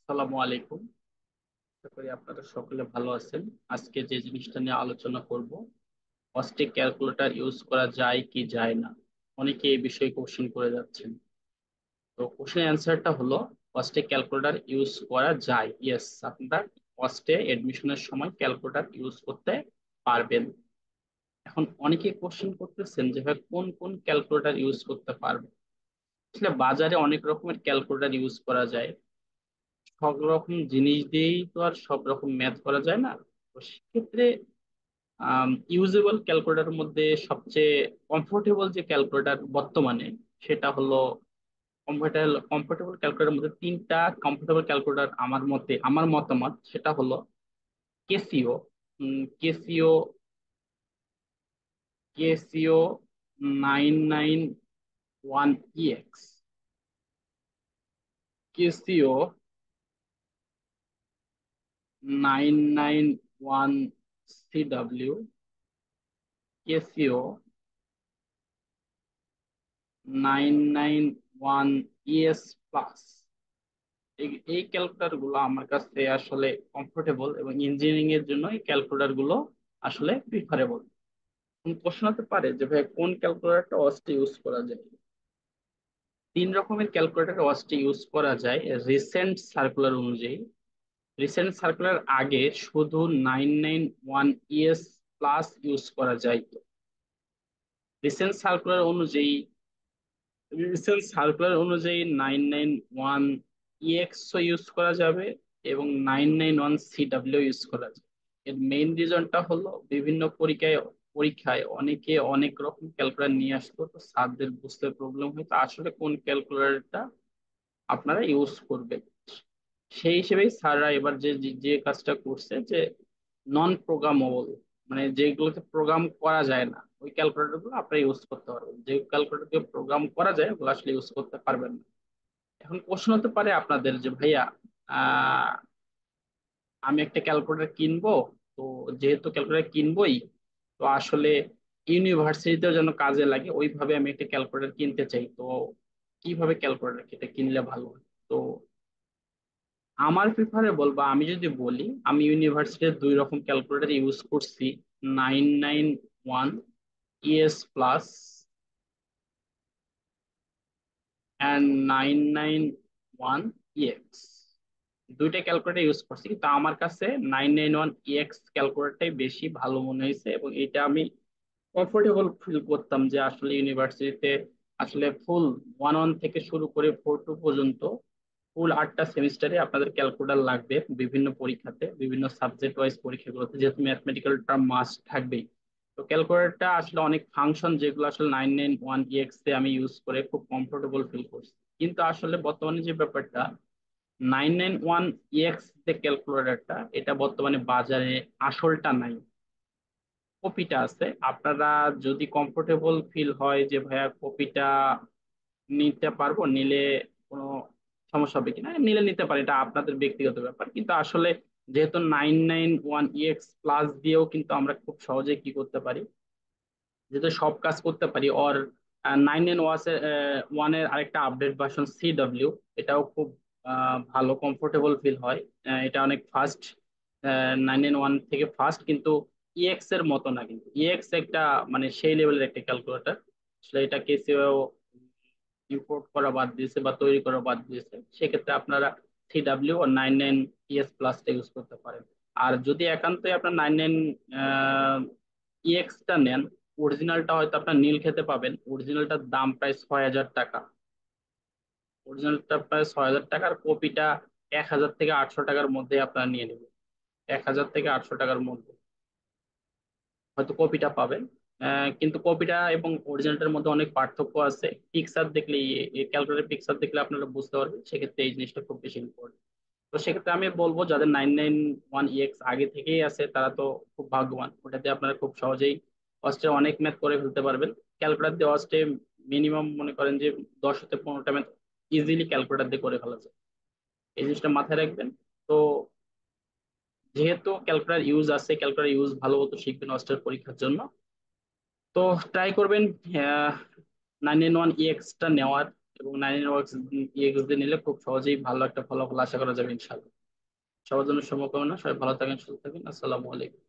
আসসালামু আলাইকুম। আশা করি আপনারা সকলে ভালো আছেন। আজকে যে জিনিসটা নিয়ে আলোচনা করব, কস্টে ক্যালকুলেটর ইউজ করা যায় কি যায় না। অনেকে এই বিষয়ে কোশ্চেন করে যাচ্ছেন। তো কোশ্চেন অ্যান্সারটা হলো, কস্টে ক্যালকুলেটর ইউজ করা যায়। ইয়েস, আপনারা কস্টে এডমিশনের সময় ক্যালকুলেটর ইউজ করতে পারবেন। এখন অনেকে কোশ্চেন করতেছেন যে ভাই কোন কোন ক্যালকুলেটর ইউজ করতে পারবে। আসলে বাজারে অনেক রকমের ক্যালকুলেটর ইউজ করা যায়। সব রকম জিনিস দিয়েই তো আর সব রকম ম্যাথ করা যায় না। তো সেক্ষেত্রে ইউজেবল ক্যালকুলেটরের মধ্যে সবচেয়ে কমফোর্টেবল যে ক্যালকুলেটর বর্তমানে, সেটা হলো কমফোর্টেবল কমফোর্টেবল ক্যালকুলেটরের মধ্যে তিনটা কমফোর্টেবল ক্যালকুলেটর আমার মতে, আমার মতামত সেটা হলো Casio, Casio, Casio 991EX, Casio 991CW, Casio 991ES plus. এই এই ক্যালকুলেটর গুলো আমার কাছে আসলে কমফোর্টেবল, এবং ইঞ্জিনিয়ারিং এর জন্য এই ক্যালকুলেটর গুলো আসলে প্রিফারেবল। প্রশ্ন হতে পারে যে ভাই কোন ক্যালকুলেটরটা ওয়াস্টে ইউজ করা যায়। তিন রকমের ক্যালকুলেটর ওয়াস্টে ইউজ করা যায় রিসেন্ট সার্কুলার অনুযায়ী। রিসেন্ট সার্কুলার আগে শুধু 991ES প্লাস ইউজ করা যায়। রিসেন্ট সার্কুলার অনুযায়ী রিসেন্ট সার্কুলার অনুযায়ী 991EX ইউজ করা যাবে এবং 991CW ইউজ করা যাবে। এর মেইন রিজনটা হলো বিভিন্ন পরীক্ষায় অনেকে অনেক রকম ক্যালকুলেটর নিয়ে আসতো, তো স্যারদের বুঝতে প্রবলেম হতো আসলে কোন ক্যালকুলেটরটা আপনারা ইউজ করবেন। সেই হিসেবেই স্যাররা এবার যে যে যে কাজটা করছে যে নন প্রোগ্রামেবল, মানে যেগুলোতে প্রোগ্রাম করা যায় না ওই ক্যালকুলেটর গুলো আপনারা ইউজ করতে পারবেন। যে ক্যালকুলেটরকে প্রোগ্রাম করা যায় ওগুলো আসলে ইউজ করতে পারবেন না। এখন প্রশ্ন হতে পারে আপনাদের যে ভাইয়া, আহ আমি একটা ক্যালকুলেটর কিনবো, তো যেহেতু ক্যালকুলেটর কিনবোই, তো আসলে ইউনিভার্সিটিতেও যেন কাজে লাগে ওইভাবে আমি একটা ক্যালকুলেটর কিনতে চাই। তো কিভাবে ক্যালকুলেটর এটা কিনলে ভালো হয়? তো আমার প্রিফারেবল, বা আমি যদি বলি, আমি ইউনিভার্সিটির দুই রকম ক্যালকুলেটর ইউজ করছি। 991ES প্লাস অ্যান্ড 991EX, দুইটা ক্যালকুলেটর ইউজ করছি, কিন্তু আমার কাছে 991EX ক্যালকুলেটরটাই বেশি ভালো মনে হয়েছে, এবং এটা আমি কমফোর্টেবল ফিল করতাম যে আসলে ইউনিভার্সিটিতে আসলে ফুল 1-1 থেকে শুরু করে 4-2 পর্যন্ত ফুল 8টা সেমিস্টারে আপনাদের ক্যালকুলেটর লাগবে বিভিন্ন পরীক্ষাতে, বিভিন্ন সাবজেক্ট ওয়াইজ পরীক্ষাগুলোতে, যেহেতু ম্যাথমেটিক্যালটা মাস্ট থাকবেই। তো ক্যালকুলেটরটা আসলে অনেক ফাংশন যেগুলো আসলে 991EX এ আমি ইউজ করে খুব কমফোর্টেবল ফিল করছি। কিন্তু আসলে বর্তমানে যে ব্যাপারটা, 991EX যে ক্যালকুলেটরটা, এটা বর্তমানে বাজারে আসলটা নাই, কপিটা আছে। আপনারা যদি কমফোর্টেবল ফিল হয় যে ভাইয়া কপিটা নিতে পারবো, নিলে কোনো সমস্যা হবে কিনা, নিলে নিতে পারে, এটা আপনাদের ব্যক্তিগত ব্যাপার। কিন্তু আসলে যেহেতু 991EX প্লাস দিয়েও কিন্তু আমরা খুব সহজে কি করতে পারি, যেহেতু সব কাজ করতে পারি। ওর 991-এর আরেকটা আপডেট ভার্সন CW, এটাও খুব ভালো কমফোর্টেবল ফিল হয়। এটা অনেক ফাস্ট, 991 থেকে ফাস্ট, কিন্তু ইএক্স এর মতো না। কিন্তু ইএক্স একটা মানে সেই লেভেলের একটা ক্যালকুলেটর, আসলে এটা কেসিও ইম্পোর্ট করা বাদ দিয়েছে বা তৈরি করা বাদ দিয়েছে। সেক্ষেত্রে আপনারা CW ও 991ES প্লাসটা ইউজ করতে পারেন। আর যদি একান্তই আপনার 99EX-টা নেন, অরিজিনালটা হয়তো আপনার নীল খেতে পাবেন, অরিজিনালটার দাম প্রায় 6,000 টাকা। অরিজিনালটা প্রায় 6,000 টাকা, আর কপিটা 1,000 থেকে 800 টাকার মধ্যে আপনারা নিয়ে নেবেন। 1,000 থেকে 800 টাকার মধ্যে হয়তো কপিটা পাবেন। কিন্তু কপিটা এবং অরিজিনালটার মধ্যে অনেক পার্থক্য আছে। পিকচার দেখলে, ক্যালকুলেটর পিকচার দেখলে আপনারা বুঝতে পারবেন। সেক্ষেত্রে এই জিনিসটা খুব বেশি ইম্পর্টেন্ট। তো সেক্ষেত্রে আমি বলবো যাদের 991EX আগে থেকেই আছে তারা তো খুব ভাগ্যবান, ওটাতে আপনারা খুব সহজেই অস্টে অনেক ম্যাথ করে ফেলতে পারবেন। ক্যালকুলেটর দিয়ে অস্টে মিনিমাম মনে করেন যে 10 থেকে 15টা ম্যাথ ইজিলি ক্যালকুলেটর দিয়ে করে ফেলা যায়। এই জিনিসটা মাথায় রাখবেন। তো যেহেতু ক্যালকুলেটর ইউজ আছে, ক্যালকুলেটর ইউজ ভালো মতো শিখবেন অস্টের পরীক্ষার জন্য। তো ট্রাই করবেন 991EX-টা নেওয়ার। এবং 9 EX দিয়ে নিলে খুব সহজেই ভালো একটা ফলাফল আশা করা যাবে ইনশাল্লাহ। সবার জন্য শুভকামনা, সবাই ভালো থাকেন, সুস্থ থাকেন। আসসালামু আলাইকুম।